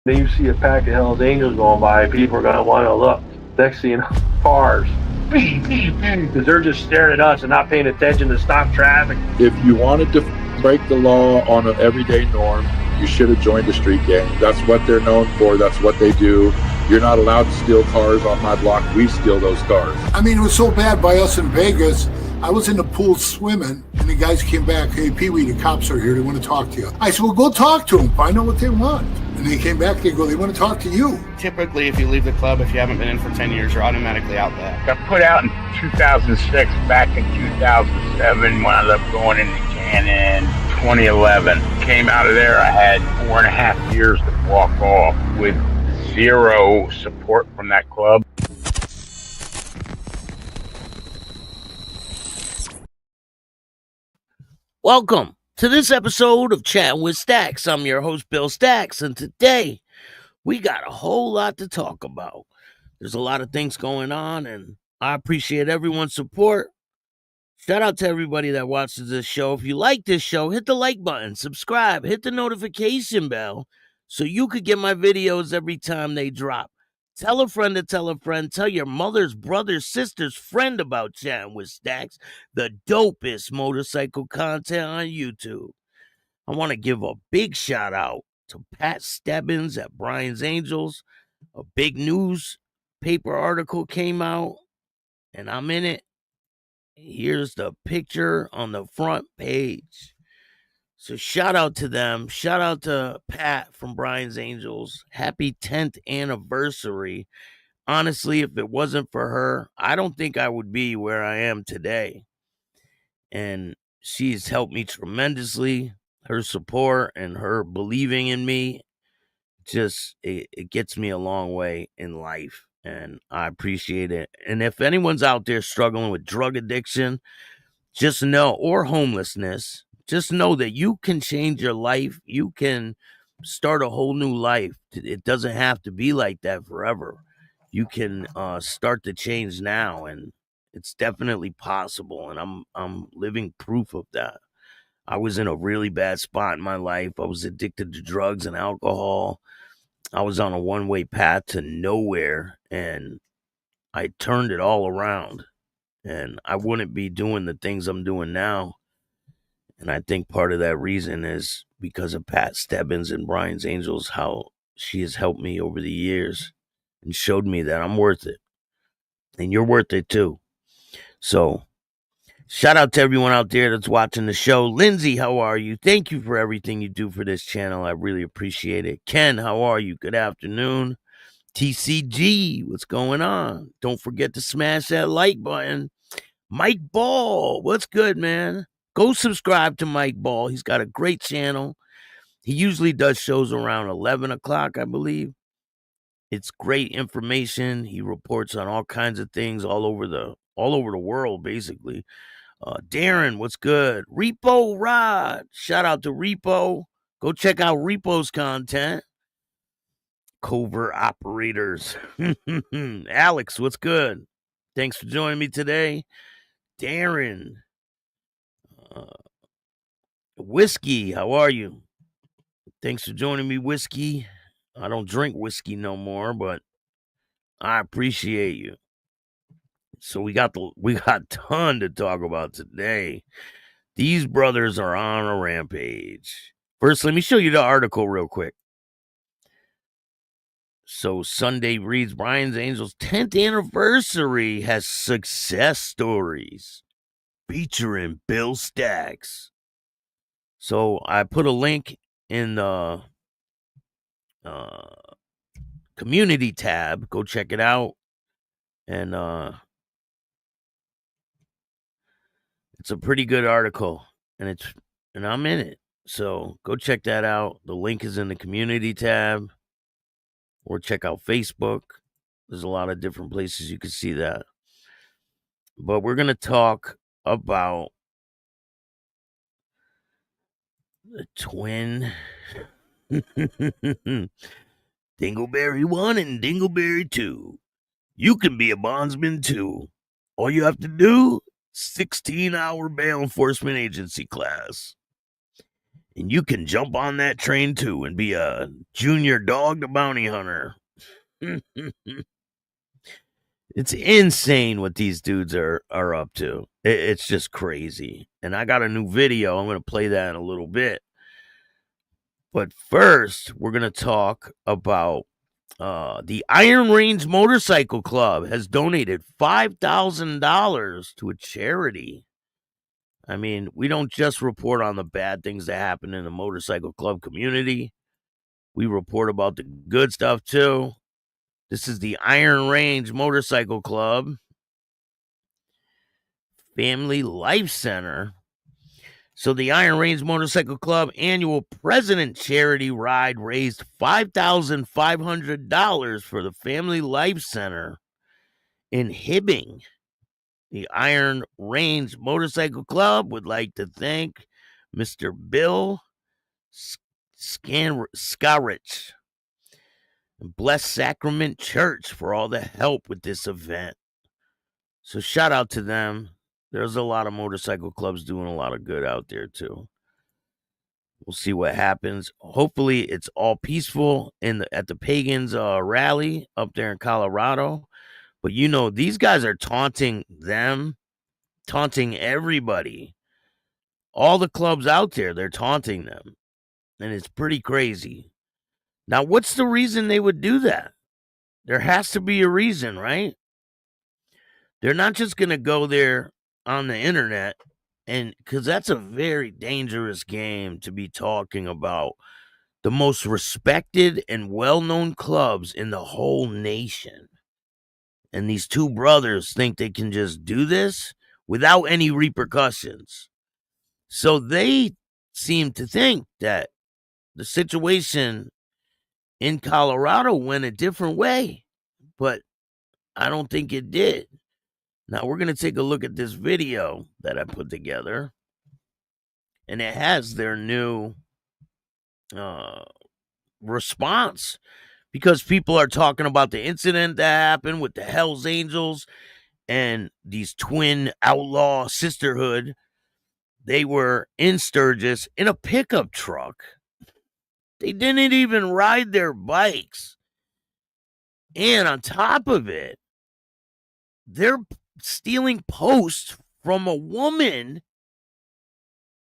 Then you see a pack of Hell's Angels going by, people are going to want to look. Next thing you know, cars, because they're just staring at us and not paying attention to stop traffic. If you wanted to break the law on an everyday norm, you should have joined a street gang. That's what they're known for. That's what they do. You're not allowed to steal cars on my block. We steal those cars. I mean, it was so bad by us in Vegas. I was in the pool swimming, and the guys came back. Hey, Pee-wee, the cops are here. They want to talk to you. I said, well, go talk to them. Find out what they want. And they came back. They go, they want to talk to you. Typically, if you leave the club, if you haven't been in for 10 years, you're automatically out there. Got put out in 2006. Back in 2007, wound up going into Chattin. 2011. Came out of there. I had 4.5 years to walk off with zero support from that club. Welcome to this episode of Chattin with Staxx. I'm your host, Bill Staxx, and today we got a whole lot to talk about. There's a lot of things going on, and I appreciate everyone's support. Shout out to everybody that watches this show. If you like this show, hit the like button, subscribe, hit the notification bell so you could get my videos every time they drop. Tell a friend to tell a friend. Tell your mother's, brother's, sister's friend about Chattin with Staxx, the dopest motorcycle content on YouTube. I want to give a big shout out to Pat Stebbins at Brian's Angels. A big newspaper article came out, and I'm in it. Here's the picture on the front page. So shout out to them. Shout out to Pat from Brian's Angels. Happy 10th anniversary. Honestly, if it wasn't for her, I don't think I would be where I am today. And she's helped me tremendously. Her support and her believing in me, just it gets me a long way in life. And I appreciate it. And if anyone's out there struggling with drug addiction, just know, or homelessness, just know that you can change your life. You can start a whole new life. It doesn't have to be like that forever. You can start to change now, and it's definitely possible. And I'm living proof of that. I was in a really bad spot in my life. I was addicted to drugs and alcohol. I was on a one-way path to nowhere, and I turned it all around. And I wouldn't be doing the things I'm doing now. And I think part of that reason is because of Pat Stebbins and Brian's Angels, how she has helped me over the years and showed me that I'm worth it. And you're worth it too. So shout out to everyone out there that's watching the show. Lindsay, how are you? Thank you for everything you do for this channel. I really appreciate it. Ken, how are you? Good afternoon. TCG, what's going on? Don't forget to smash that like button. Mike Ball, what's good, man? Go subscribe to Mike Ball. He's got a great channel. He usually does shows around 11 o'clock, I believe. It's great information. He reports on all kinds of things all over the world, basically. Darren, what's good? Repo Rod, shout out to Repo. Go check out Repo's content. Covert operators. Alex, what's good? Thanks for joining me today. Darren. Whiskey, how are you? Thanks for joining me, Whiskey. I don't drink whiskey no more, but I appreciate you. So we got a ton to talk about today. These brothers are on a rampage. First, let me show you the article real quick. So Sunday reads, Brian's Angels 10th anniversary has success stories featuring Bill Staxx. So I put a link in the community tab. Go check it out. And it's a pretty good article. And I'm in it. So go check that out. The link is in the community tab. Or check out Facebook. There's a lot of different places you can see that. But we're going to talk about the twin Dingleberry 1 and Dingleberry 2. You can be a bondsman too. All you have to do, 16-hour bail enforcement agency class. And you can jump on that train too and be a junior dog the bounty hunter. It's insane what these dudes are up to. It's just crazy. And I got a new video. I'm going to play that in a little bit. But first, we're going to talk about the Iron Range Motorcycle Club has donated $5,000 to a charity. I mean, we don't just report on the bad things that happen in the motorcycle club community. We report about the good stuff too. This is the Iron Range Motorcycle Club Family Life Center. So the Iron Range Motorcycle Club annual President Charity Ride raised $5,500 for the Family Life Center in Hibbing. The Iron Range Motorcycle Club would like to thank Mr. Bill Scarrich and Blessed Sacrament Church for all the help with this event. So shout out to them. There's a lot of motorcycle clubs doing a lot of good out there too. We'll see what happens. Hopefully it's all peaceful at the Pagans rally up there in Colorado. But you know, these guys are taunting them, taunting everybody. All the clubs out there, they're taunting them. And it's pretty crazy. Now, what's the reason they would do that? There has to be a reason, right? They're not just going to go there on the internet, and because that's a very dangerous game to be talking about the most respected and well-known clubs in the whole nation. And these two brothers think they can just do this without any repercussions. So they seem to think that the situation in Colorado went a different way, but I don't think it did. Now we're going to take a look at this video that I put together, and it has their new response, because people are talking about the incident that happened with the Hells Angels and these twin Outlaw Sisterhood. They were in Sturgis in a pickup truck. They didn't even ride their bikes. And on top of it, they're stealing posts from a woman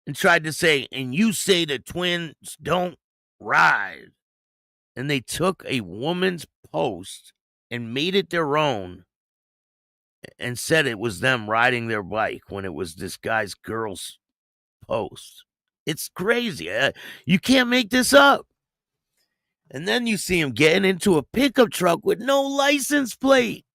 and tried to say, and you say the twins don't ride. And they took a woman's post and made it their own and said it was them riding their bike when it was this guy's girl's post. It's crazy. You can't make this up. And then you see him getting into a pickup truck with no license plate.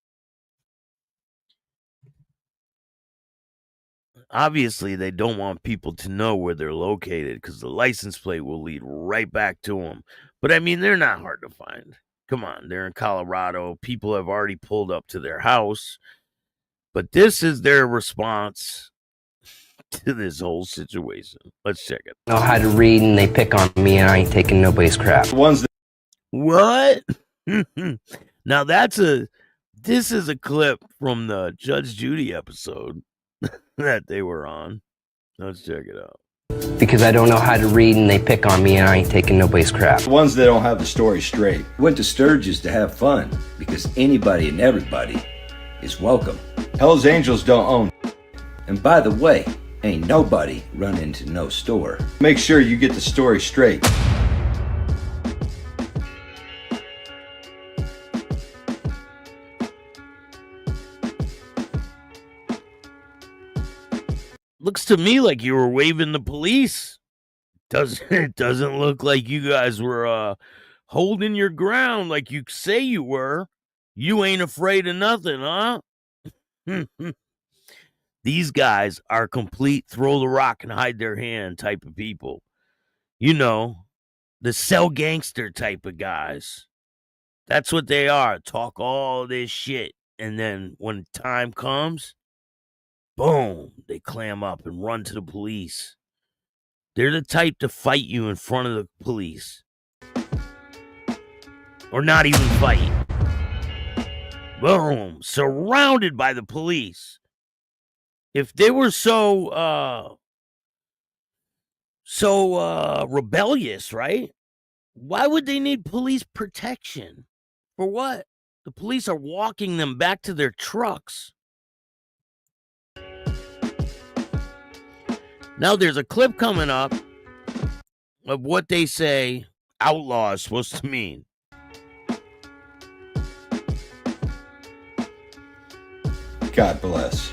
Obviously, they don't want people to know where they're located because the license plate will lead right back to them. But I mean, they're not hard to find. Come on, they're in Colorado. People have already pulled up to their house. But this is their response to this whole situation. Let's check it. Know how to read and they pick on me and I ain't taking nobody's crap. What? Now this is a clip from the Judge Judy episode that they were on. Let's check it out. Because I don't know how to read and they pick on me and I ain't taking nobody's crap. The ones that don't have the story straight. Went to Sturgis to have fun because anybody and everybody is welcome. Hell's Angels don't own. And by the way, ain't nobody run into no store. Make sure you get the story straight. Looks to me like you were waving the police. It doesn't look like you guys were holding your ground like you say you were. You ain't afraid of nothing, huh? These guys are complete throw the rock and hide their hand type of people. You know, the sell gangster type of guys. That's what they are. Talk all this shit. And then when time comes, boom, they clam up and run to the police. They're the type to fight you in front of the police. Or not even fight. Boom, surrounded by the police. If they were so So rebellious, right? Why would they need police protection? For what? The police are walking them back to their trucks. Now there's a clip coming up of what they say outlaw is supposed to mean. God bless.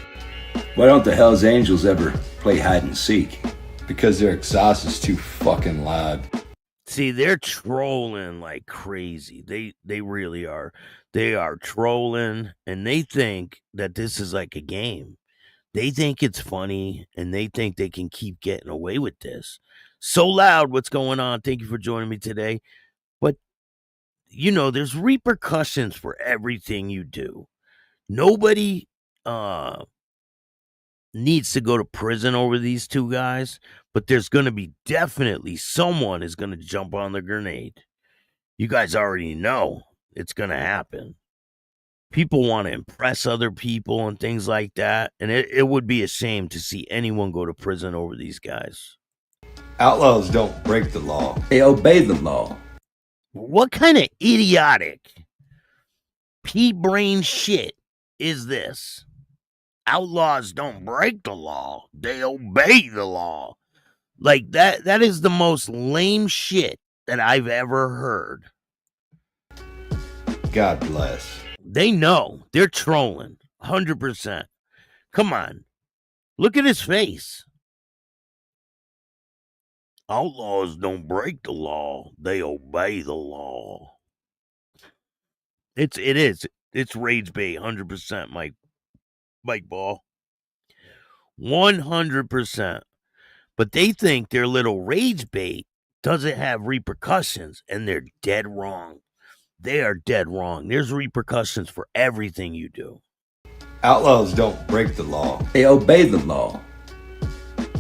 Why don't the Hells Angels ever play hide and seek? Because their exhaust is too fucking loud. See, they're trolling like crazy. They really are. They are trolling, and they think that this is like a game. They think it's funny, and they think they can keep getting away with this. So loud, what's going on? Thank you for joining me today. But, there's repercussions for everything you do. Nobody needs to go to prison over these two guys, but there's going to be definitely someone is going to jump on the grenade. You guys already know it's going to happen. People want to impress other people and things like that, and it would be a shame to see anyone go to prison over these guys. Outlaws don't break the law. They obey the law. What kind of idiotic pea-brain shit is this? Outlaws don't break the law. They obey the law. Like that is the most lame shit that I've ever heard. God bless. They know. They're trolling. 100%. Come on. Look at his face. Outlaws don't break the law. They obey the law. It is. It's rage bait. 100%, Mike Ball. 100%. But they think their little rage bait doesn't have repercussions, and they're dead wrong. They are dead wrong. There's repercussions for everything you do. Outlaws don't break the law. They obey the law.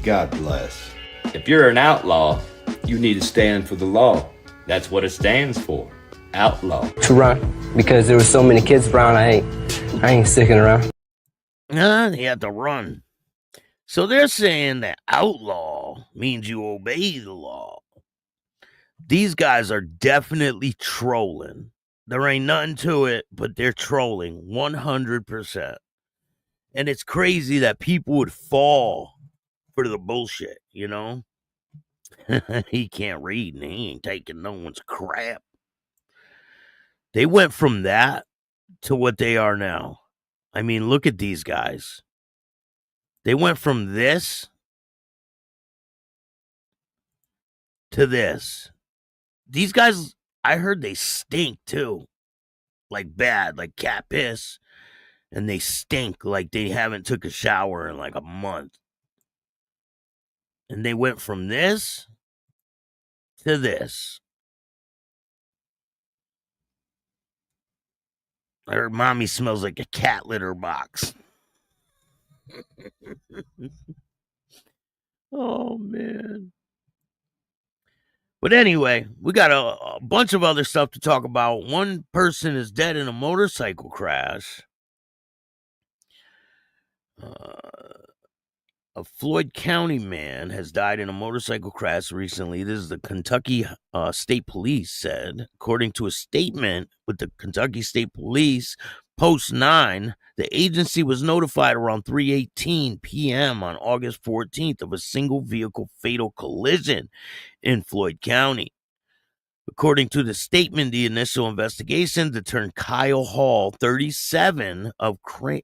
God bless. If you're an outlaw, you need to stand for the law. That's what it stands for. Outlaw. To run, because there were so many kids around, I ain't sticking around. He had to run. So they're saying that outlaw means you obey the law. These guys are definitely trolling. There ain't nothing to it, but they're trolling 100%. And it's crazy that people would fall for the bullshit, He can't read and he ain't taking no one's crap. They went from that to what they are now. I mean, look at these guys. They went from this to this. These guys, I heard they stink too. Like bad, like cat piss. And they stink like they haven't took a shower in like a month. And they went from this to this. I heard mommy smells like a cat litter box. Oh, man. But anyway, we got a bunch of other stuff to talk about. One person is dead in a motorcycle crash. A Floyd County man has died in a motorcycle crash recently. This is the Kentucky State Police said. According to a statement with the Kentucky State Police, Post 9, the agency was notified around 3:18 p.m. on August 14th of a single vehicle fatal collision in Floyd County. According to the statement, the initial investigation determined Kyle Hall, 37, of Craner,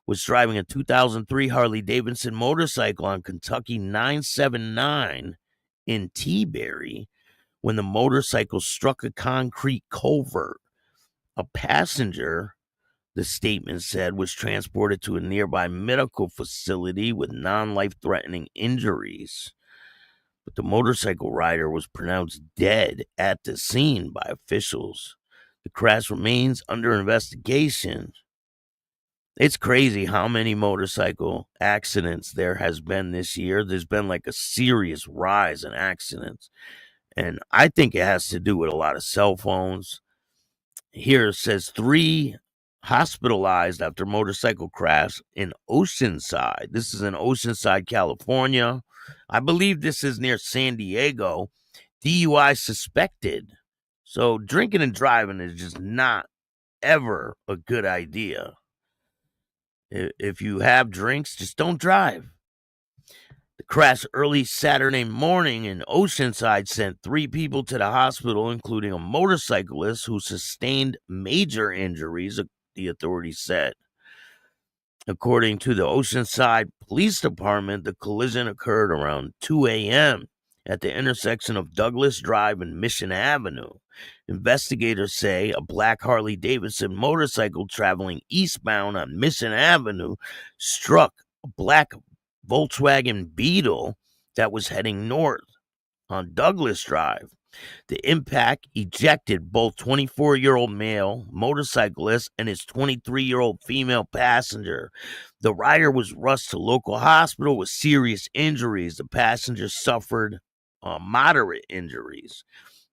was driving a 2003 Harley-Davidson motorcycle on Kentucky 979 in T-Berry when the motorcycle struck a concrete culvert. A passenger, the statement said, was transported to a nearby medical facility with non-life-threatening injuries. But the motorcycle rider was pronounced dead at the scene by officials. The crash remains under investigation. It's crazy how many motorcycle accidents there has been this year. There's been like a serious rise in accidents. And I think it has to do with a lot of cell phones. Here it says 3 hospitalized after motorcycle crash in Oceanside. This is in Oceanside, California. I believe this is near San Diego. DUI suspected. So drinking and driving is just not ever a good idea. If you have drinks, just don't drive. The crash early Saturday morning in Oceanside sent 3 people to the hospital, including a motorcyclist who sustained major injuries, the authorities said. According to the Oceanside Police Department, the collision occurred around 2 a.m. at the intersection of Douglas Drive and Mission Avenue. Investigators say a black Harley-Davidson motorcycle traveling eastbound on Mission Avenue struck a black Volkswagen Beetle that was heading north on Douglas Drive. The impact ejected both 24-year-old male motorcyclist and his 23-year-old female passenger. The rider was rushed to local hospital with serious injuries. The passenger suffered moderate injuries.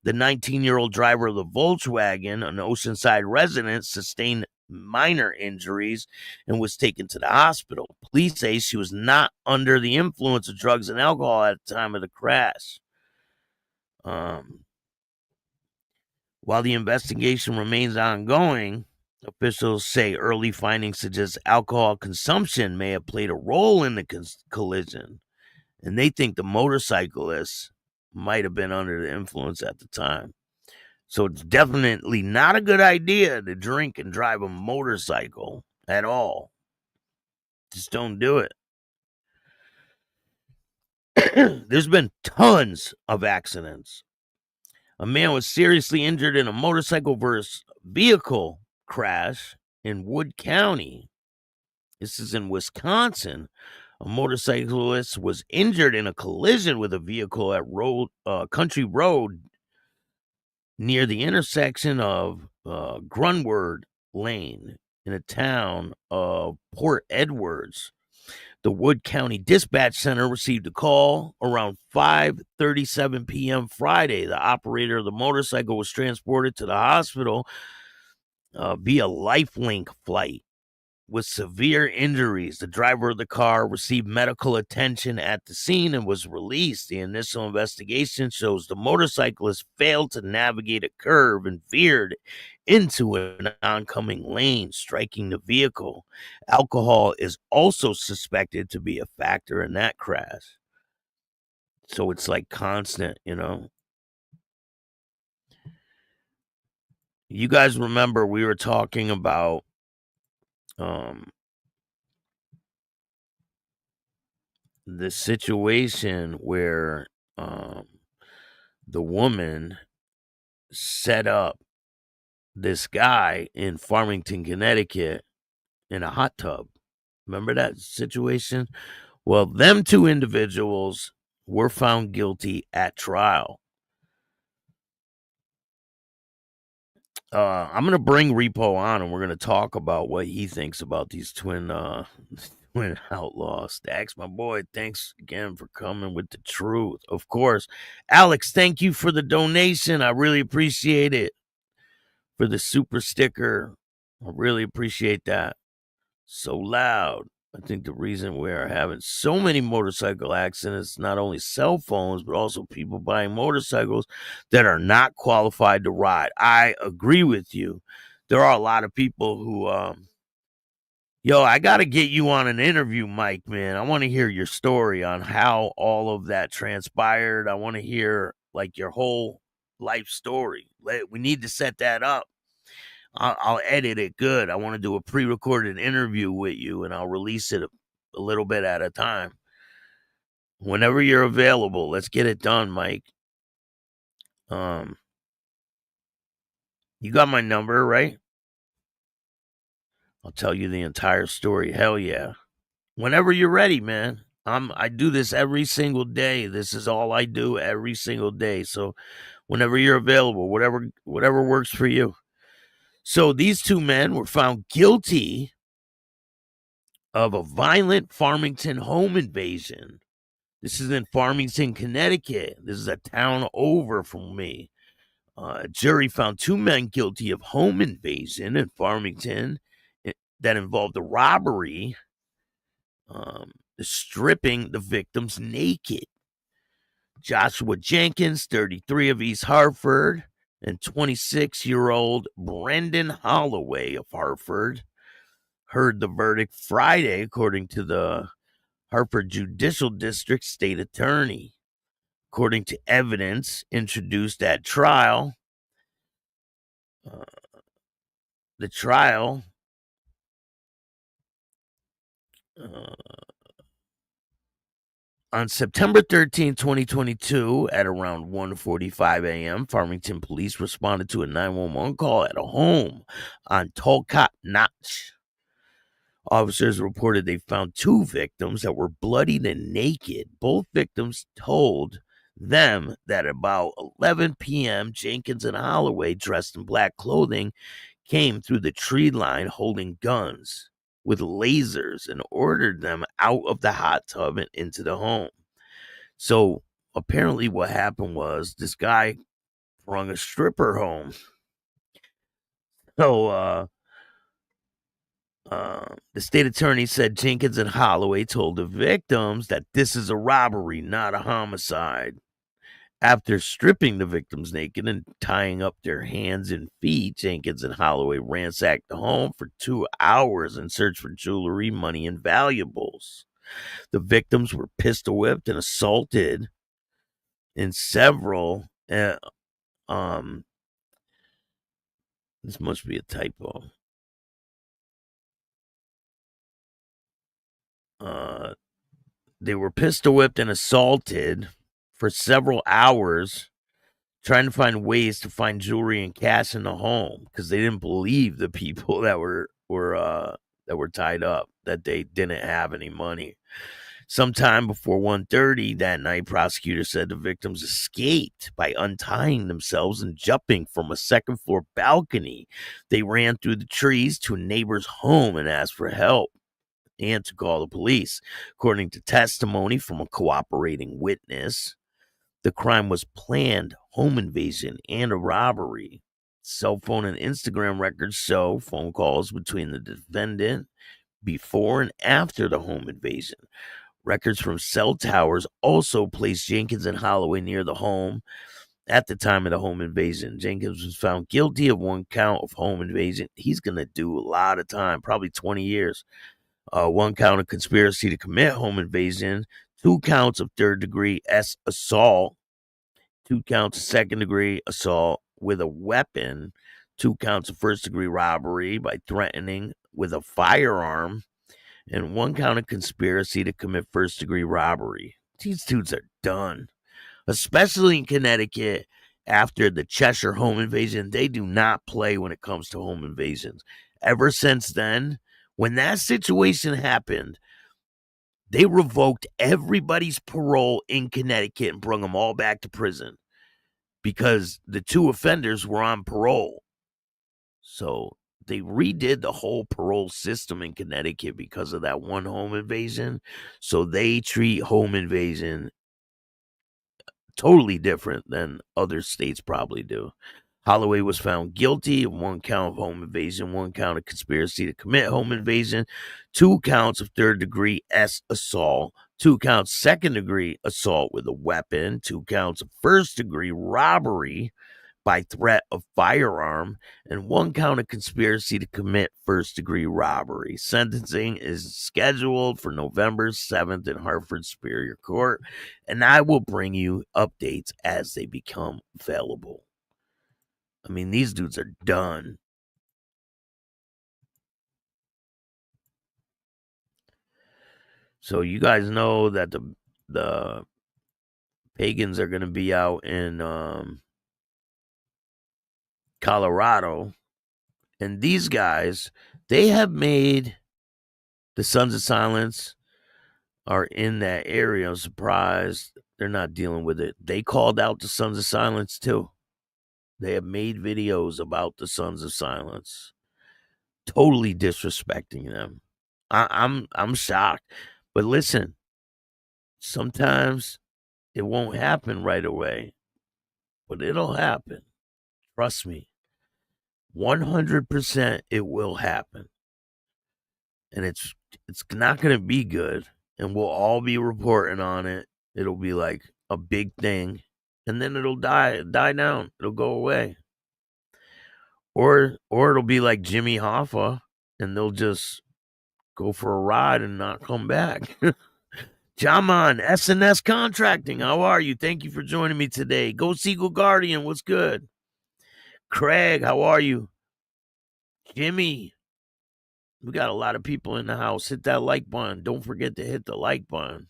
The 19-year-old driver of the Volkswagen, an Oceanside resident, sustained minor injuries and was taken to the hospital. Police say she was not under the influence of drugs and alcohol at the time of the crash. While the investigation remains ongoing, officials say early findings suggest alcohol consumption may have played a role in the collision, and they think the motorcyclist might have been under the influence at the time. So it's definitely not a good idea to drink and drive a motorcycle at all. Just don't do it. There's been tons of accidents. A man was seriously injured in a motorcycle versus vehicle crash in Wood County. This is in Wisconsin. A motorcyclist was injured in a collision with a vehicle at Country Road near the intersection of Grunwald Lane in the town of Port Edwards. The Wood County Dispatch Center received a call around 5:37 p.m. Friday. The operator of the motorcycle was transported to the hospital via Lifelink flight with severe injuries. The driver of the car received medical attention at the scene and was released. The initial investigation shows the motorcyclist failed to navigate a curve and veered into an oncoming lane, striking the vehicle. Alcohol is also suspected to be a factor in that crash. So it's like constant, you know. You guys remember we were talking about the situation where the woman set up this guy in Farmington, Connecticut in a hot tub. Remember that situation? Well, them 2 individuals were found guilty at trial. I'm going to bring Repo on, and we're going to talk about what he thinks about these twin outlaws. Staxx, my boy, thanks again for coming with the truth. Of course, Alex, thank you for the donation. I really appreciate it. For the super sticker, I really appreciate that. So loud. I think the reason we're having so many motorcycle accidents, not only cell phones, but also people buying motorcycles that are not qualified to ride. I agree with you. There are a lot of people who, I got to get you on an interview, Mike, man. I want to hear your story on how all of that transpired. I want to hear like your whole life story. We need to set that up. I'll edit it good. I want to do a pre-recorded interview with you, and I'll release it a little bit at a time. Whenever you're available, let's get it done, Mike. You got my number, right? I'll tell you the entire story. Hell yeah. Whenever you're ready, man. I do this every single day. This is all I do every single day. So whenever you're available, whatever works for you. So these 2 men were found guilty of a violent Farmington home invasion. This is in Farmington, Connecticut. This is a town over from me. A jury found 2 men guilty of home invasion in Farmington that involved a robbery stripping the victims naked. Joshua Jenkins, 33 of East Hartford, and 26-year-old Brendan Holloway of Hartford heard the verdict Friday, according to the Hartford Judicial District State Attorney. According to evidence introduced at trial, the trial on September 13, 2022, at around 1:45 a.m., Farmington police responded to a 911 call at a home on Tolcott Notch. Officers reported they found two victims that were bloodied and naked. Both victims told them that about 11 p.m., Jenkins and Holloway, dressed in black clothing, came through the tree line holding guns with lasers and ordered them out of the hot tub and into the home. So apparently what happened was this guy brought a stripper home. So the state attorney said Jenkins and Holloway told the victims that this is a robbery, not a homicide. After stripping the victims naked and tying up their hands and feet, Jenkins and Holloway ransacked the home for 2 hours in search for jewelry, money, and valuables. The victims were pistol whipped and assaulted in several. This must be a typo. They were pistol whipped and assaulted for several hours, trying to find ways to find jewelry and cash in the home because they didn't believe the people that were tied up, that they didn't have any money. Sometime before 1:30 that night, prosecutors said the victims escaped by untying themselves and jumping from a second-floor balcony. They ran through the trees to a neighbor's home and asked for help and to call the police. According to testimony from a cooperating witness, the crime was planned home invasion and a robbery. Cell phone and Instagram records show phone calls between the defendant before and after the home invasion. Records from cell towers also placed Jenkins and Holloway near the home at the time of the home invasion. Jenkins was found guilty of 1 count of home invasion. He's going to do a lot of time, probably 20 years. 1 count of conspiracy to commit home invasion, 2 counts of third-degree assault, 2 counts of second-degree assault with a weapon, 2 counts of first-degree robbery by threatening with a firearm, and 1 count of conspiracy to commit first-degree robbery. These dudes are done, especially in Connecticut after the Cheshire home invasion. They do not play when it comes to home invasions. Ever since then, when that situation happened, they revoked everybody's parole in Connecticut and brought them all back to prison because the 2 offenders were on parole. So they redid the whole parole system in Connecticut because of that one home invasion. So they treat home invasion totally different than other states probably do. Holloway was found guilty of 1 count of home invasion, 1 count of conspiracy to commit home invasion, 2 counts of third-degree assault, 2 counts second-degree assault with a weapon, 2 counts of first-degree robbery by threat of firearm, and 1 count of conspiracy to commit first-degree robbery. Sentencing is scheduled for November 7th in Hartford Superior Court, and I will bring you updates as they become available. I mean, these dudes are done. So you guys know that the pagans are going to be out in Colorado, and these guys, they have made the Sons of Silence are in that area. I'm surprised they're not dealing with it. They called out the Sons of Silence too. They have made videos about the Sons of Silence, totally disrespecting them. I'm shocked. But listen, sometimes it won't happen right away, but it'll happen. Trust me. 100% it will happen. And it's not going to be good. and we'll all be reporting on it. It'll be like a big thing, and then it'll die down. It'll go away. Or it'll be like Jimmy Hoffa, and they'll just go for a ride and not come back. Jaman, SNS Contracting, how are you? Thank you for joining me today. Go Seagull Guardian, what's good? Craig, how are you? Jimmy, we got a lot of people in the house. Hit that like button. Don't forget to hit the like button.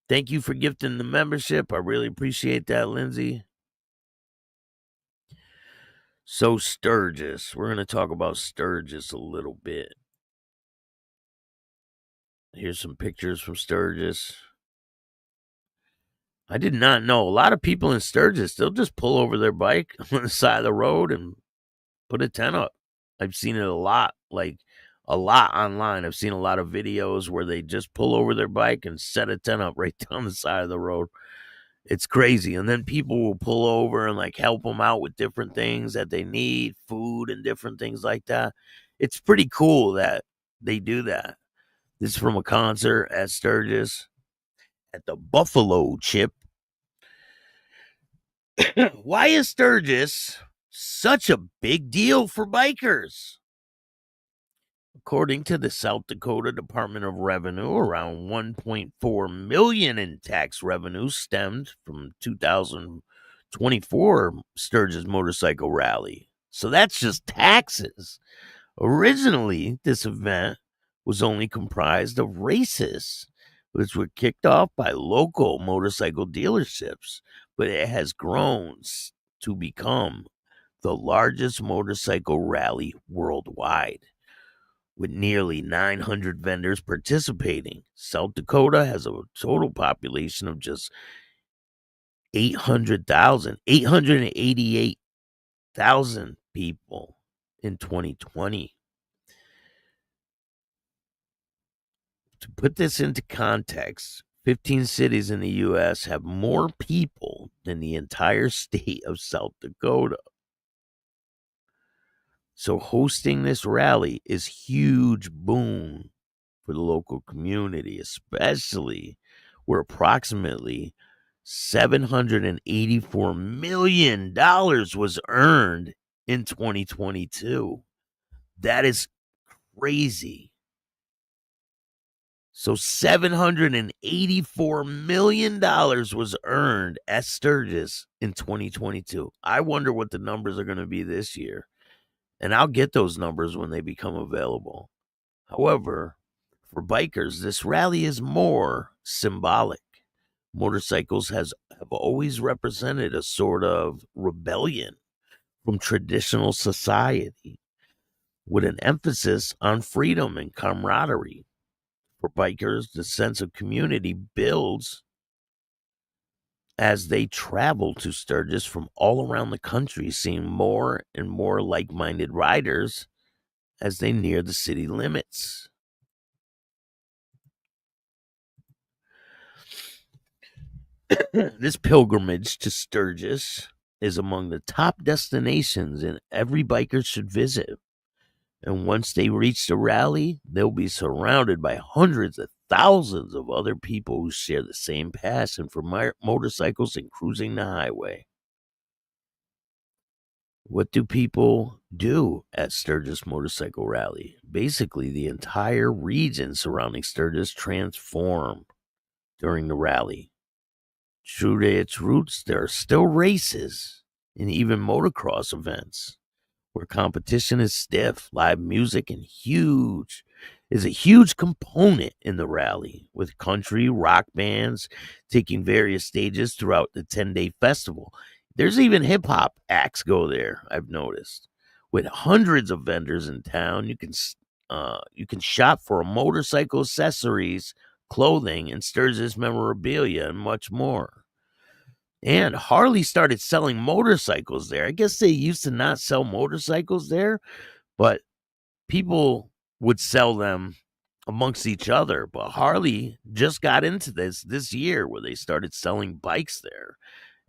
Thank you for gifting the membership. I really appreciate that, Lindsay. So Sturgis, we're going to talk about Sturgis a little bit. Here's some pictures from Sturgis. I did not know. A lot of people in Sturgis, they'll just pull over their bike on the side of the road and put a tent up. I've seen it a lot online. I've seen a lot of videos where they just pull over their bike and set a tent up right down the side of the road. It's crazy. And then people will pull over and like help them out with different things that they need, food and different things like that. It's pretty cool that they do that. This is from a concert at Sturgis at the Buffalo Chip. Why is Sturgis such a big deal for bikers? According to the South Dakota Department of Revenue, around $1.4 million in tax revenue stemmed from 2024 Sturgis Motorcycle Rally. So that's just taxes. Originally, this event was only comprised of races, which were kicked off by local motorcycle dealerships, but it has grown to become the largest motorcycle rally worldwide. With nearly 900 vendors participating, South Dakota has a total population of just 888,000 people in 2020. To put this into context, 15 cities in the U.S. have more people than the entire state of South Dakota. So hosting this rally is huge boon for the local community, especially where approximately $784 million was earned in 2022. That is crazy. So $784 million was earned at Sturgis in 2022. I wonder what the numbers are going to be this year. And I'll get those numbers when they become available. However, for bikers, this rally is more symbolic. Motorcycles have always represented a sort of rebellion from traditional society, with an emphasis on freedom and camaraderie. For bikers, the sense of community builds as they travel to Sturgis from all around the country, seeing more and more like-minded riders as they near the city limits. This pilgrimage to Sturgis is among the top destinations and every biker should visit. And once they reach the rally, they'll be surrounded by hundreds of thousands of other people who share the same passion for motorcycles and cruising the highway. What do people do at Sturgis Motorcycle Rally? Basically, the entire region surrounding Sturgis transformed during the rally. True to its roots, there are still races and even motocross events where competition is stiff. Live music is a huge component in the rally, with country rock bands taking various stages throughout the 10-day festival. There's even hip-hop acts go there, I've noticed. With hundreds of vendors in town, you can shop for motorcycle accessories, clothing, and Sturgis memorabilia, and much more. And Harley started selling motorcycles there. I guess they used to not sell motorcycles there, but people would sell them amongst each other. But Harley just got into this year where they started selling bikes there,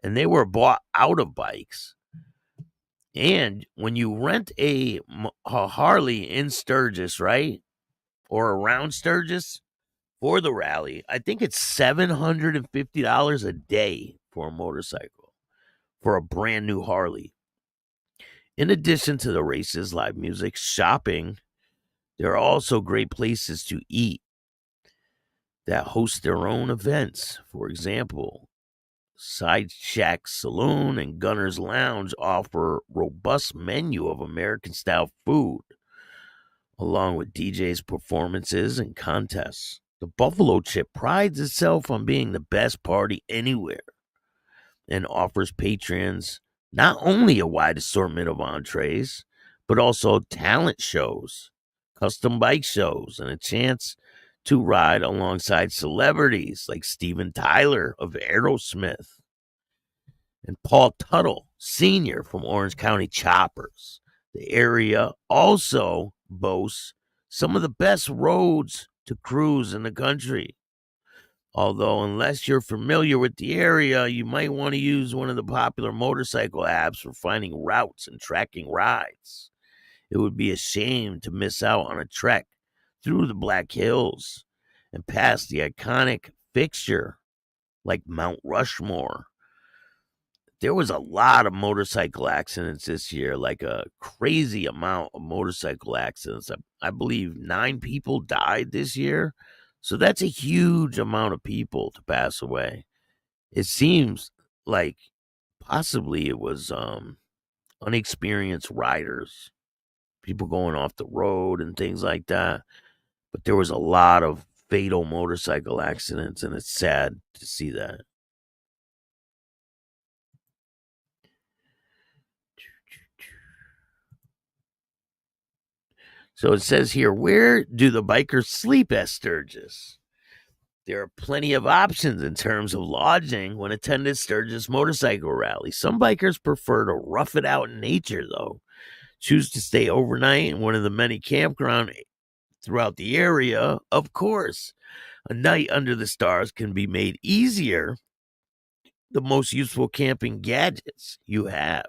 and they were bought out of bikes. And when you rent a Harley in Sturgis, right, or around Sturgis, for the rally. I think it's $750 a day for a motorcycle for a brand new Harley. In addition to the races, live music, shopping, there are also great places to eat that host their own events. For example, Side Shack Saloon and Gunner's Lounge offer robust menu of American-style food, along with DJs' performances and contests. The Buffalo Chip prides itself on being the best party anywhere and offers patrons not only a wide assortment of entrees, but also talent shows, custom bike shows, and a chance to ride alongside celebrities like Steven Tyler of Aerosmith and Paul Tuttle Sr. from Orange County Choppers. The area also boasts some of the best roads to cruise in the country. Although, unless you're familiar with the area, you might want to use one of the popular motorcycle apps for finding routes and tracking rides. It would be a shame to miss out on a trek through the Black Hills and past the iconic fixture like Mount Rushmore. There was a lot of motorcycle accidents this year, like a crazy amount of motorcycle accidents. I believe 9 people died this year. So that's a huge amount of people to pass away. It seems like possibly it was unexperienced riders, people going off the road and things like that. But there was a lot of fatal motorcycle accidents, and it's sad to see that. So it says here, where do the bikers sleep at Sturgis? There are plenty of options in terms of lodging when attending Sturgis Motorcycle Rally. Some bikers prefer to rough it out in nature, though. Choose to stay overnight in one of the many campgrounds throughout the area. Of course, a night under the stars can be made easier. The most useful camping gadgets you have.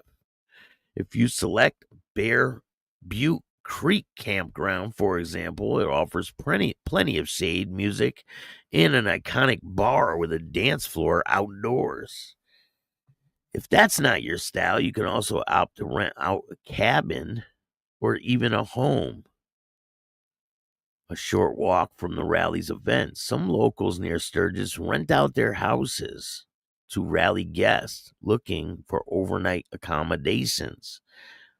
If you select Bear Butte Creek Campground, for example, it offers plenty of shade, music, and an iconic bar with a dance floor outdoors. If that's not your style, you can also opt to rent out a cabin or even a home. A short walk from the rally's events, some locals near Sturgis rent out their houses to rally guests looking for overnight accommodations.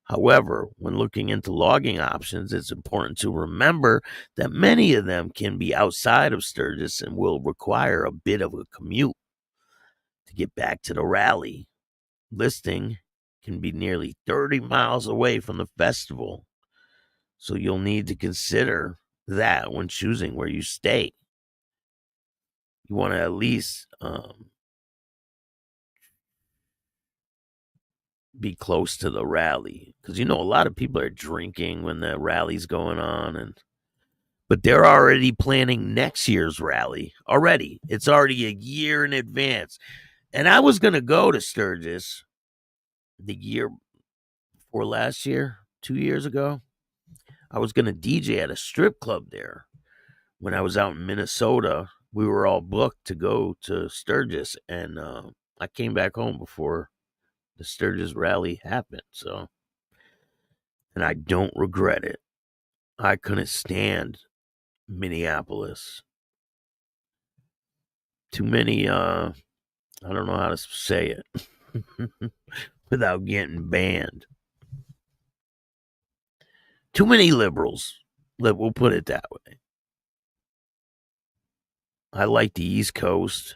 However, when looking into logging options, it's important to remember that many of them can be outside of Sturgis and will require a bit of a commute to get back to the rally. Listing can be nearly 30 miles away from the festival, so you'll need to consider that when choosing where you stay. You want to at least be close to the rally, because a lot of people are drinking when the rally's going on, but they're already planning next year's rally already. It's already a year in advance. And I was going to go to Sturgis the year before last year, 2 years ago. I was going to DJ at a strip club there. When I was out in Minnesota, we were all booked to go to Sturgis, and I came back home before the Sturgis rally happened. So, and I don't regret it. I couldn't stand Minneapolis. Too many, I don't know how to say it without getting banned. Too many liberals. We'll put it that way. I like the East Coast.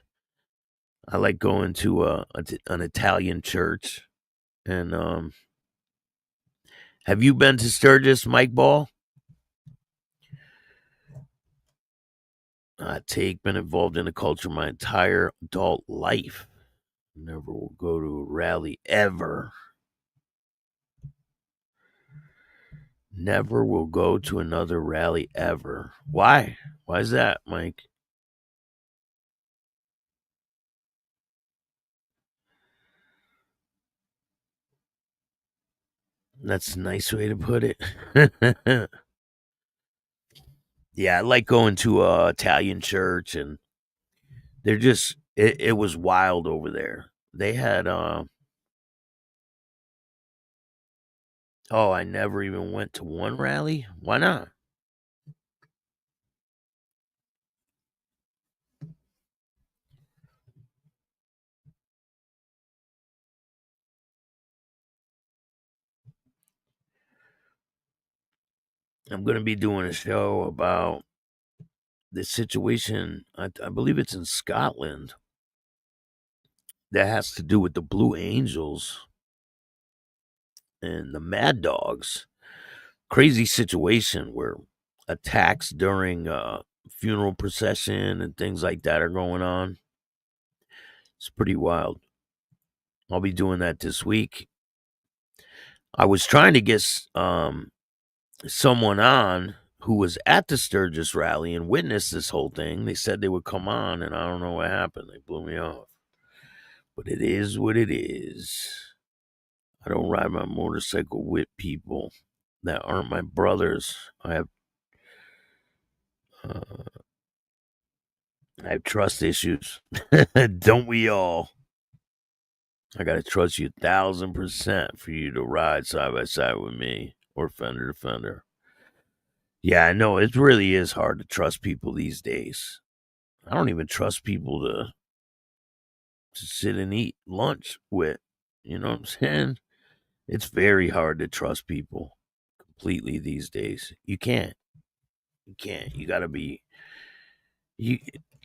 I like going to an Italian church. And have you been to Sturgis, Mike Ball? Been involved in the culture my entire adult life. Never will go to a rally ever. Never will go to another rally ever. Why? Why is that, Mike? That's a nice way to put it. Yeah, I like going to a Italian church, and they're just it was wild over there. They had I never even went to one rally. Why not? I'm going to be doing a show about this situation. I believe it's in Scotland that has to do with the Blue Angels and the Mad Dogs. Crazy situation where attacks during funeral procession and things like that are going on. It's pretty wild. I'll be doing that this week. I was trying to get someone on who was at the Sturgis Rally and witnessed this whole thing. They said they would come on, and I don't know what happened. They blew me off. But it is what it is. I don't ride my motorcycle with people that aren't my brothers. I have trust issues. Don't we all? I gotta trust you 1,000% for you to ride side by side with me or fender to fender. Yeah, I know it really is hard to trust people these days. I don't even trust people to sit and eat lunch with. You know what I'm saying? It's very hard to trust people completely these days. You can't. You can't. You gotta be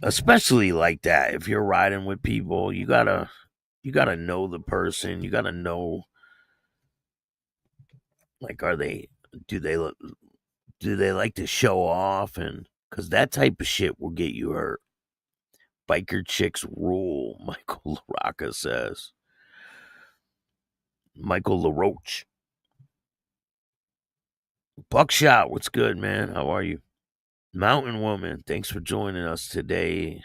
especially like that. If you're riding with people, you gotta know the person. You gotta know, like, do they like to show off? And because that type of shit will get you hurt. Biker chicks rule, Michael LaRocca says. Michael LaRoche. Buckshot, what's good, man? How are you? Mountain Woman, thanks for joining us today.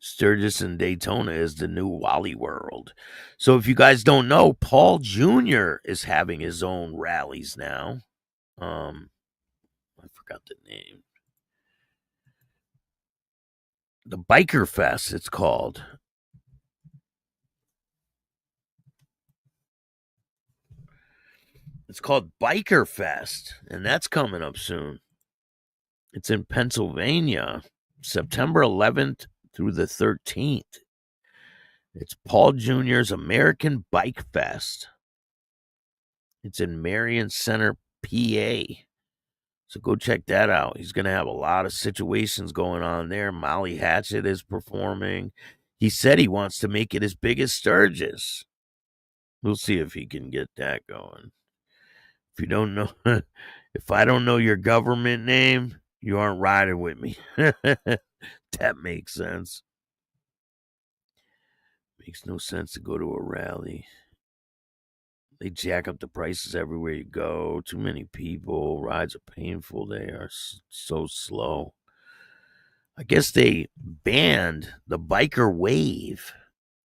Sturgis and Daytona is the new Wally World. So if you guys don't know, Paul Jr. is having his own rallies now. I forgot the name. The Biker Fest, it's called. It's called Biker Fest, and that's coming up soon. It's in Pennsylvania, September 11th through the 13th. It's Paul Jr.'s American Bike Fest. It's in Marion Center, PA. So go check that out. He's going to have a lot of situations going on there. Molly Hatchet is performing. He said he wants to make it as big as Sturgis. We'll see if he can get that going. If you don't know, if I don't know your government name, you aren't riding with me. That makes sense. Makes no sense to go to a rally. They jack up the prices everywhere you go. Too many people. Rides are painful. They are so slow. I guess they banned the biker wave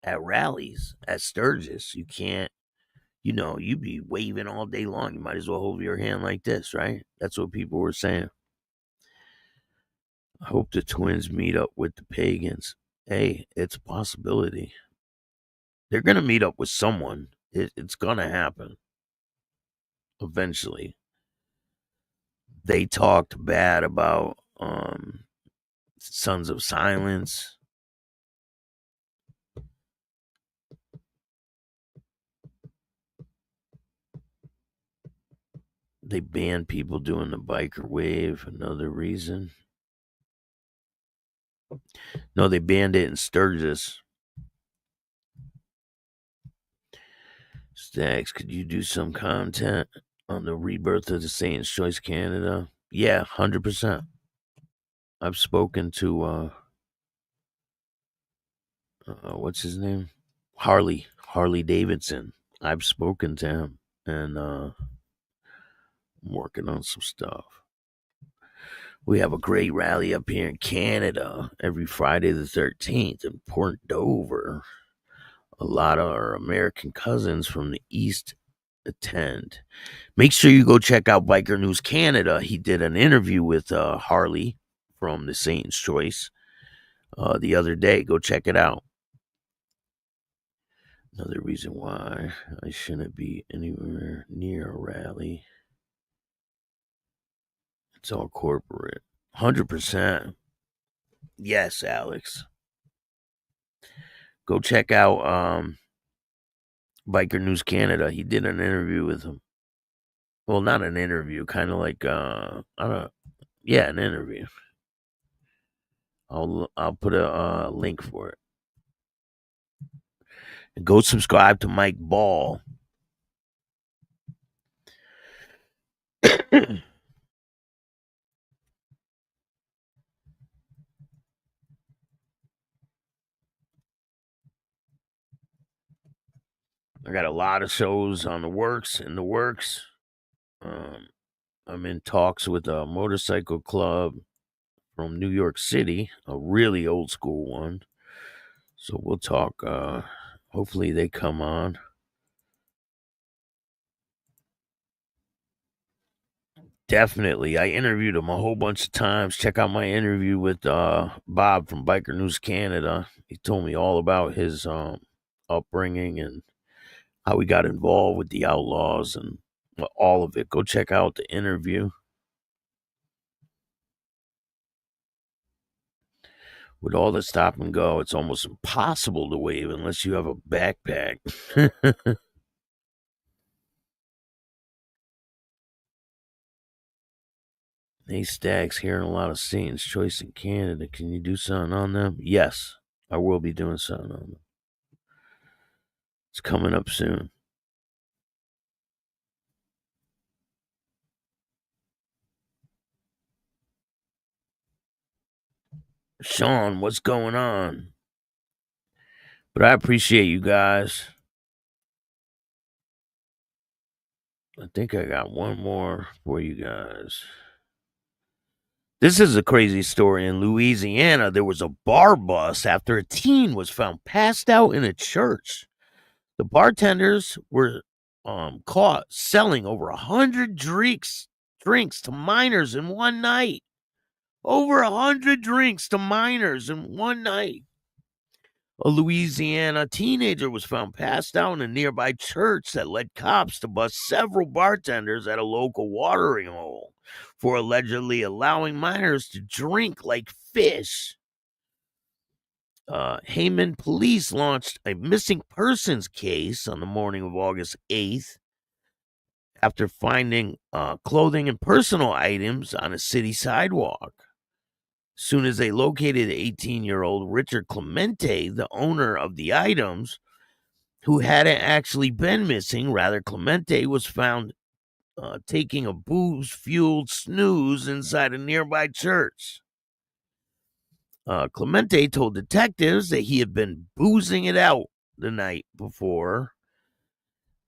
at rallies at Sturgis. You can't, you'd be waving all day long. You might as well hold your hand like this, right? That's what people were saying. I hope the twins meet up with the pagans. Hey, it's a possibility. They're going to meet up with someone. It's going to happen. Eventually. They talked bad about Sons of Silence. They banned people doing the biker wave. Another reason. No, they banned it in Sturgis. Staxx, could you do some content on the rebirth of the Satan's Choice Canada? Yeah, 100%. I've spoken to what's his name? Harley Davidson. I've spoken to him, and I'm working on some stuff. We have a great rally up here in Canada every Friday the 13th in Port Dover. A lot of our American cousins from the East attend. Make sure you go check out Biker News Canada. He did an interview with Harley from the Satan's Choice the other day. Go check it out. Another reason why I shouldn't be anywhere near a rally. It's all corporate. 100%. Yes, Alex. Go check out Biker News Canada. He did an interview with him. Well, not an interview, kind of like an interview. I'll put a link for it. And go subscribe to Mike Ball. I got a lot of shows in the works. I'm in talks with a motorcycle club from New York City, a really old school one. So we'll talk. Hopefully they come on. Definitely. I interviewed him a whole bunch of times. Check out my interview with Bob from Biker News Canada. He told me all about his upbringing and how he got involved with the Outlaws and all of it. Go check out the interview. With all the stop and go, it's almost impossible to wave unless you have a backpack. Hey, Staxx, hearing a lot of Satan's Choice in Canada. Can you do something on them? Yes, I will be doing something on them. It's coming up soon. Sean, what's going on? But I appreciate you guys. I think I got one more for you guys. This is a crazy story. In Louisiana, there was a bar bust after a teen was found passed out in a church. The bartenders were caught selling over 100 drinks to minors in one night. Over 100 drinks to minors in one night. A Louisiana teenager was found passed out in a nearby church that led cops to bust several bartenders at a local watering hole for allegedly allowing minors to drink like fish. Hammond police launched a missing persons case on the morning of August 8th after finding clothing and personal items on a city sidewalk. Soon as they located 18-year-old Richard Clemente, the owner of the items, who hadn't actually been missing. Rather, Clemente was found taking a booze-fueled snooze inside a nearby church. Clemente told detectives that he had been boozing it out the night before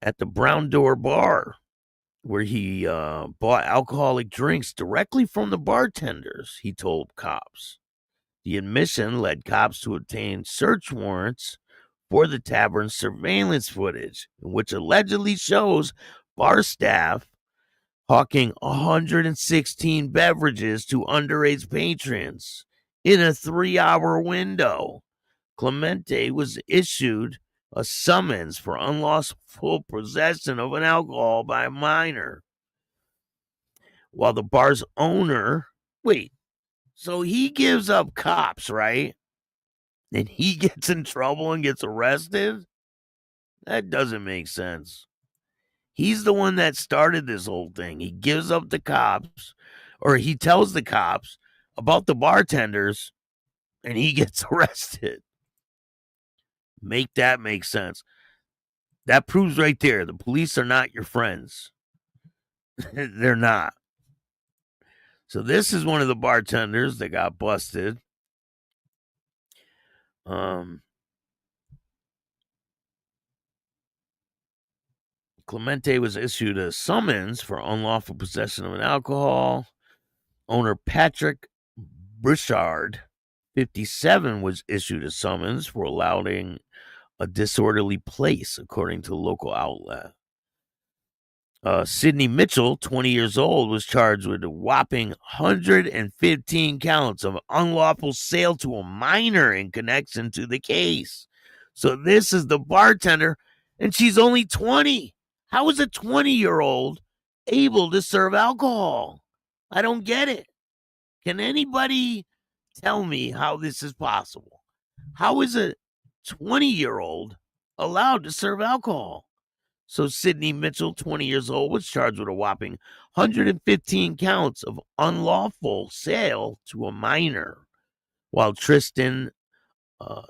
at the Brown Door Bar, where he bought alcoholic drinks directly from the bartenders, he told cops. The admission led cops to obtain search warrants for the tavern's surveillance footage, which allegedly shows bar staff hawking 116 beverages to underage patrons in a 3-hour window. Clemente was issued a summons for unlawful possession of an alcohol by a minor. While the bar's owner, so he gives up cops, right? And he gets in trouble and gets arrested? That doesn't make sense. He's the one that started this whole thing. He gives up the cops, or he tells the cops about the bartenders, and he gets arrested. Make that make sense. That proves right there the police are not your friends. They're not. So this is one of the bartenders that got busted. Clemente was issued a summons for unlawful possession of an alcohol. Owner Patrick Bouchard, 57, was issued a summons for allowing a disorderly place, according to the local outlet. Sidney Mitchell, 20 years old, was charged with a whopping 115 counts of unlawful sale to a minor in connection to the case. So this is the bartender, and she's only 20. How is a 20-year-old able to serve alcohol? I don't get it. Can anybody tell me how this is possible? How is a 20-year-old allowed to serve alcohol? So Sidney Mitchell, 20 years old, was charged with a whopping 115 counts of unlawful sale to a minor, while Tristan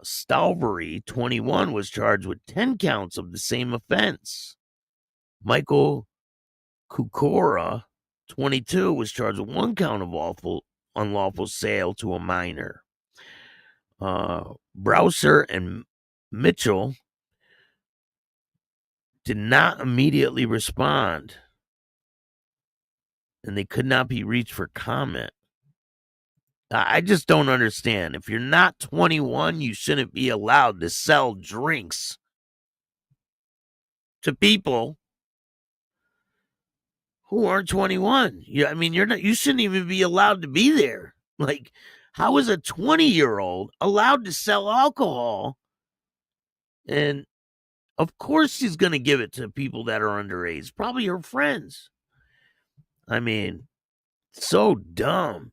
Stalvery, 21, was charged with 10 counts of the same offense. Michael Kukora, 22, was charged with 1 count of unlawful sale to a minor. Browser and Mitchell did not immediately respond, and they could not be reached for comment. I just don't understand. If you're not 21, you shouldn't be allowed to sell drinks to people who aren't 21. You shouldn't even be allowed to be there. Like, how is a 20-year-old allowed to sell alcohol? And of course she's going to give it to people that are underage, probably her friends. I mean, so dumb.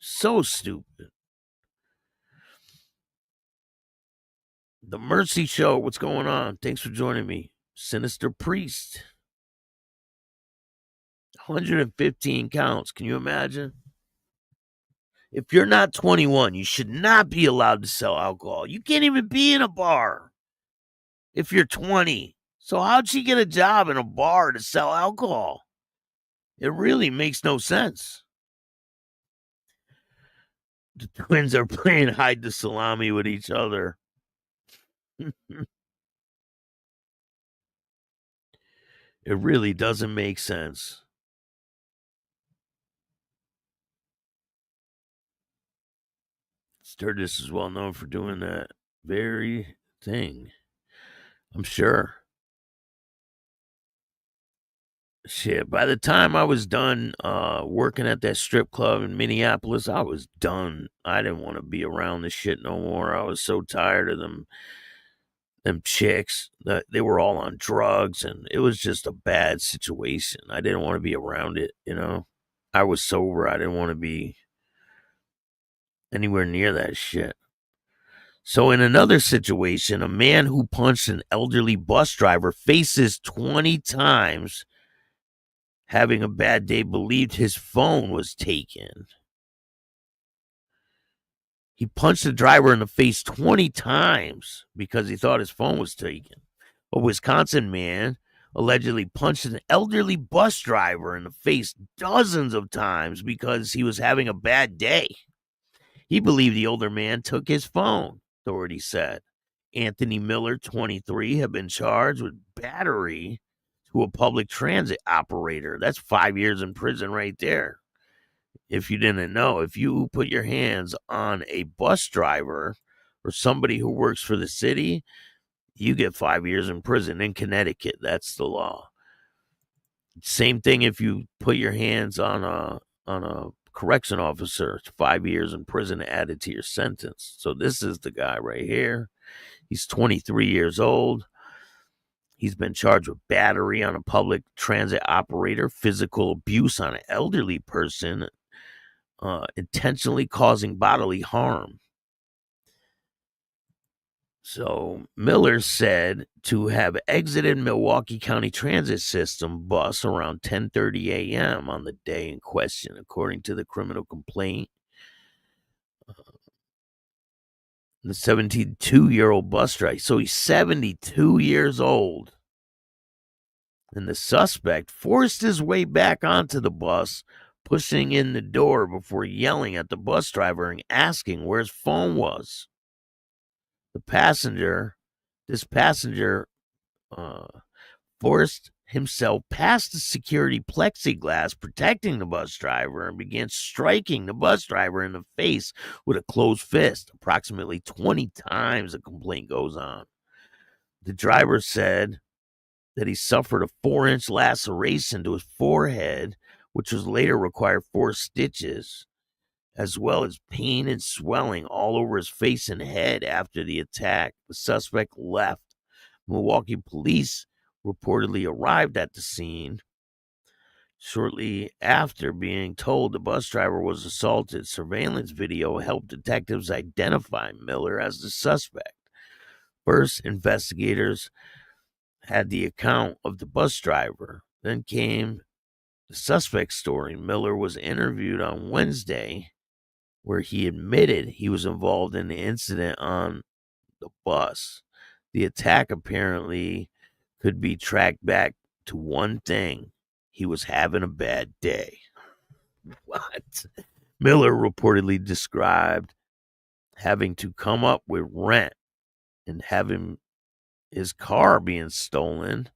So stupid. The Mercy Show, what's going on? Thanks for joining me. Sinister Priest. 115 counts. Can you imagine? If you're not 21, you should not be allowed to sell alcohol. You can't even be in a bar if you're 20. So how'd she get a job in a bar to sell alcohol? It really makes no sense. The twins are playing hide the salami with each other. It really doesn't make sense. Sturgis is well known for doing that very thing, I'm sure. Shit, by the time I was done working at that strip club in Minneapolis, I was done. I didn't want to be around this shit no more. I was so tired of them chicks. They were all on drugs, and it was just a bad situation. I didn't want to be around it, you know. I was sober. I didn't want to be anywhere near that shit. So in another situation, a man who punched an elderly bus driver faces 20 times having a bad day, believed his phone was taken. He punched the driver in the face 20 times because he thought his phone was taken. A Wisconsin man allegedly punched an elderly bus driver in the face dozens of times because he was having a bad day. He believed the older man took his phone, authorities said. Anthony Miller, 23, had been charged with battery to a public transit operator. That's 5 years in prison right there. If you didn't know, if you put your hands on a bus driver or somebody who works for the city, you get 5 years in prison in Connecticut. That's the law. Same thing if you put your hands on a correction officer, it's 5 years in prison added to your sentence. So this is the guy right here. He's 23 years old. He's been charged with battery on a public transit operator, physical abuse on an elderly person, intentionally causing bodily harm. So Miller said to have exited Milwaukee County Transit System bus around 10:30 a.m. on the day in question, according to the criminal complaint. The 72-year-old bus driver, so he's 72 years old. And the suspect forced his way back onto the bus, pushing in the door before yelling at the bus driver and asking where his phone was. This passenger forced himself past the security plexiglass protecting the bus driver and began striking the bus driver in the face with a closed fist. Approximately 20 times, the complaint goes on. The driver said that he suffered a 4-inch laceration to his forehead, which was later required 4 stitches, as well as pain and swelling all over his face and head after the attack. The suspect left. Milwaukee police reportedly arrived at the scene shortly after being told the bus driver was assaulted. Surveillance video helped detectives identify Miller as the suspect. First, investigators had the account of the bus driver. Then came the suspect's story. Miller was interviewed on Wednesday, where he admitted he was involved in the incident on the bus. The attack apparently could be tracked back to one thing: he was having a bad day. What? Miller reportedly described having to come up with rent and having his car being stolen.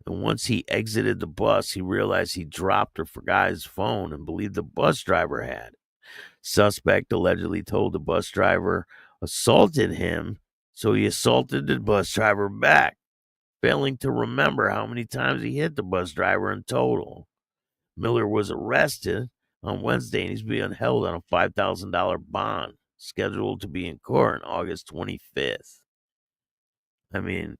And once he exited the bus, he realized he dropped or forgot his phone and believed the bus driver had. Suspect allegedly told the bus driver assaulted him, so he assaulted the bus driver back, failing to remember how many times he hit the bus driver in total. Miller was arrested on Wednesday, and he's being held on a $5,000 bond, scheduled to be in court on August 25th. I mean,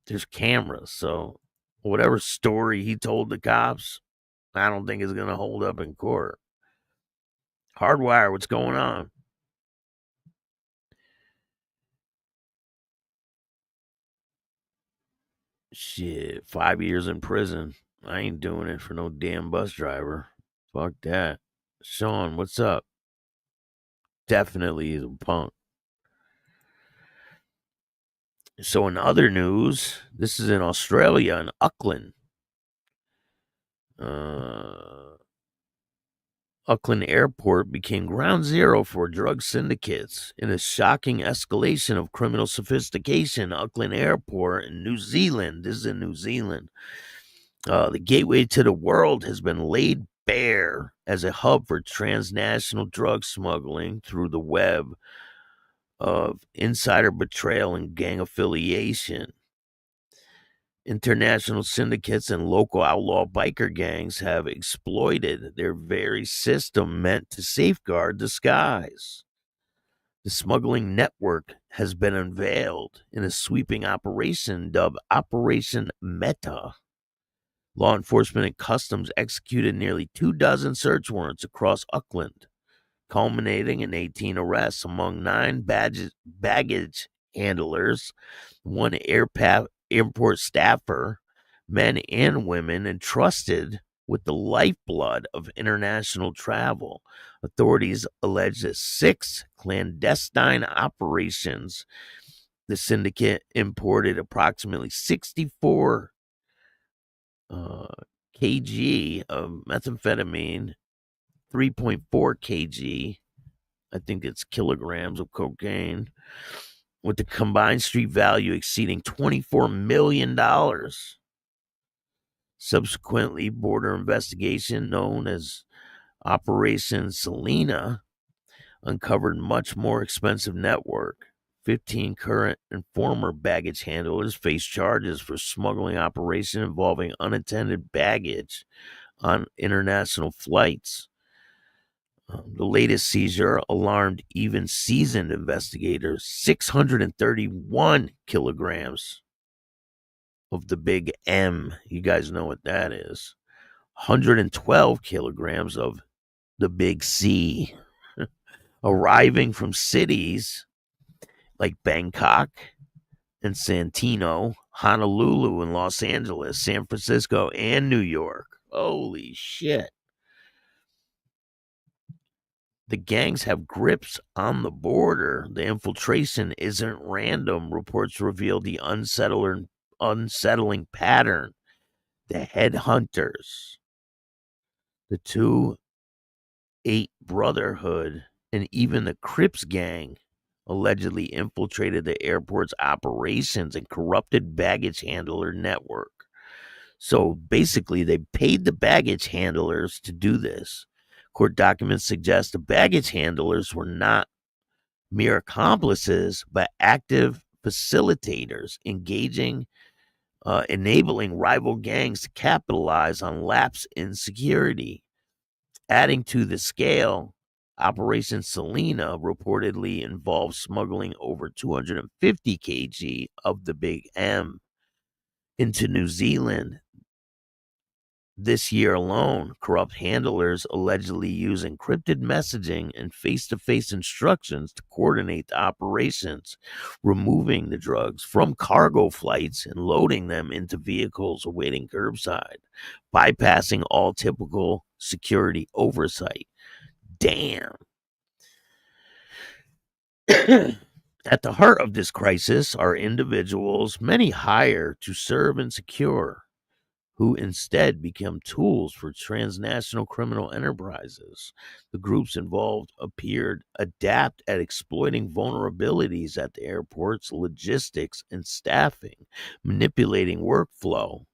there's cameras, so whatever story he told the cops, I don't think is going to hold up in court. Hardwire, what's going on? Shit, 5 years in prison. I ain't doing it for no damn bus driver. Fuck that. Sean, what's up? Definitely he's a punk. So in other news, this is in Australia, in Auckland. Auckland Airport became ground zero for drug syndicates in a shocking escalation of criminal sophistication. Auckland Airport in New Zealand, this is in New Zealand, the gateway to the world, has been laid bare as a hub for transnational drug smuggling through the web of insider betrayal and gang affiliation. International syndicates and local outlaw biker gangs have exploited their very system meant to safeguard the skies. The smuggling network has been unveiled in a sweeping operation dubbed Operation Meta. Law enforcement and customs executed nearly 24 search warrants across Auckland, culminating in 18 arrests among 9 baggage handlers, 1 airport staffer, men and women entrusted with the lifeblood of international travel. Authorities allege that 6 clandestine operations. The syndicate imported approximately 64 kg of methamphetamine, 3.4 kg, I think it's kilograms of cocaine, with the combined street value exceeding $24 million. Subsequently, border investigation known as Operation Selena uncovered much more expensive network. 15 current and former baggage handlers face charges for smuggling operation involving unattended baggage on international flights. The latest seizure alarmed even seasoned investigators. 631 kilograms of the big M. You guys know what that is. 112 kilograms of the big C. Arriving from cities like Bangkok and Santino, Honolulu and Los Angeles, San Francisco, and New York. Holy shit. The gangs have grips on the border. The infiltration isn't random. Reports reveal the unsettling pattern. The headhunters, the 2-8 Brotherhood, and even the Crips gang allegedly infiltrated the airport's operations and corrupted baggage handler network. So basically, they paid the baggage handlers to do this. Court documents suggest the baggage handlers were not mere accomplices, but active facilitators engaging enabling rival gangs to capitalize on lapse in security. Adding to the scale, Operation Selena reportedly involved smuggling over 250 kg of the Big M into New Zealand. This year alone, corrupt handlers allegedly use encrypted messaging and face-to-face instructions to coordinate the operations, removing the drugs from cargo flights and loading them into vehicles awaiting curbside, bypassing all typical security oversight. Damn. At the heart of this crisis are individuals many hire to serve and secure, who instead become tools for transnational criminal enterprises. The groups involved appeared adept at exploiting vulnerabilities at the airport's logistics and staffing, manipulating workflow,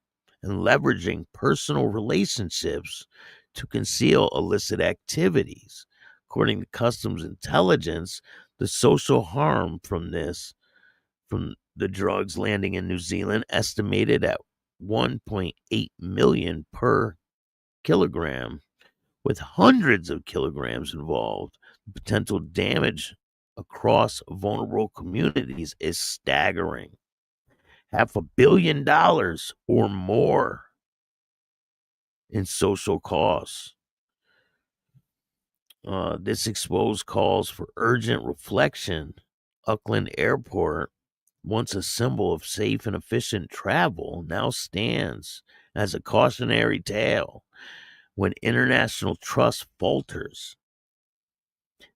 and leveraging personal relationships to conceal illicit activities. According to Customs Intelligence, the social harm from the drugs landing in New Zealand, estimated at 1.8 million per kilogram, with hundreds of kilograms involved. The potential damage across vulnerable communities is staggering. $500 million or more in social costs. This exposed calls for urgent reflection. Auckland Airport, once a symbol of safe and efficient travel, now stands as a cautionary tale. When international trust falters,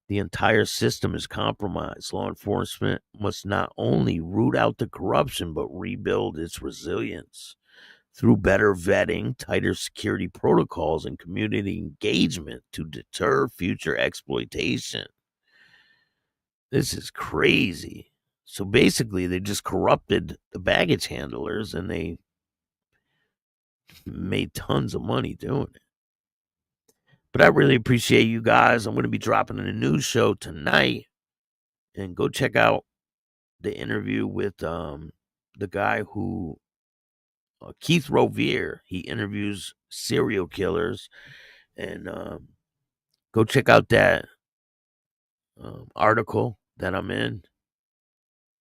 the entire system is compromised. Law enforcement must not only root out the corruption, but rebuild its resilience through better vetting, tighter security protocols, and community engagement to deter future exploitation. This is crazy. So basically, they just corrupted the baggage handlers and they made tons of money doing it. But I really appreciate you guys. I'm going to be dropping a news show tonight. And go check out the interview with the guy who, Keith Rovier. He interviews serial killers. And go check out that article that I'm in.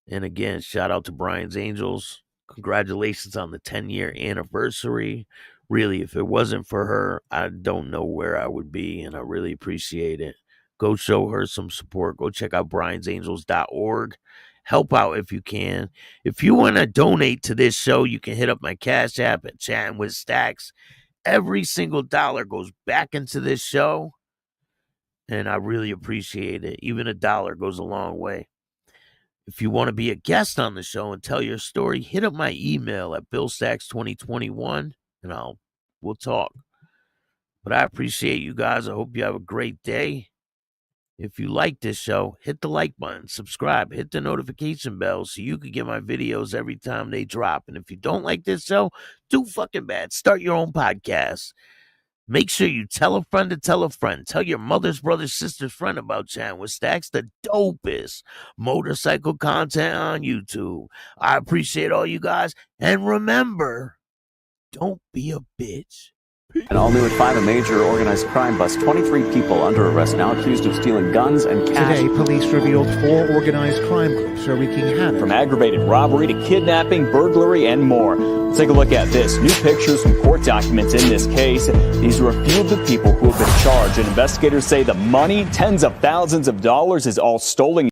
And again, shout out to Brian's Angels. Congratulations on the 10-year anniversary. Really, if it wasn't for her, I don't know where I would be, and I really appreciate it. Go show her some support. Go check out briansangels.org. Help out if you can. If you want to donate to this show, you can hit up my Cash App at Chattin with Staxx. Every single dollar goes back into this show, and I really appreciate it. Even $1 goes a long way. If you want to be a guest on the show and tell your story, hit up my email at billstax2021 and we'll talk. But I appreciate you guys. I hope you have a great day. If you like this show, hit the like button, subscribe, hit the notification bell so you can get my videos every time they drop. And if you don't like this show, too fucking bad. Start your own podcast. Make sure you tell a friend to tell a friend. Tell your mother's brother's sister's friend about Chattin with Staxx, the dopest motorcycle content on YouTube. I appreciate all you guys. And remember, don't be a bitch. And all new at 5, a major organized crime bust. 23 people under arrest now accused of stealing guns and cash. Today, police revealed 4 organized crime groups are wreaking havoc. From aggravated robbery to kidnapping, burglary, and more. Let's take a look at this. New pictures from court documents in this case. These are a few of the people who have been charged. And investigators say the money, tens of thousands of dollars, is all stolen.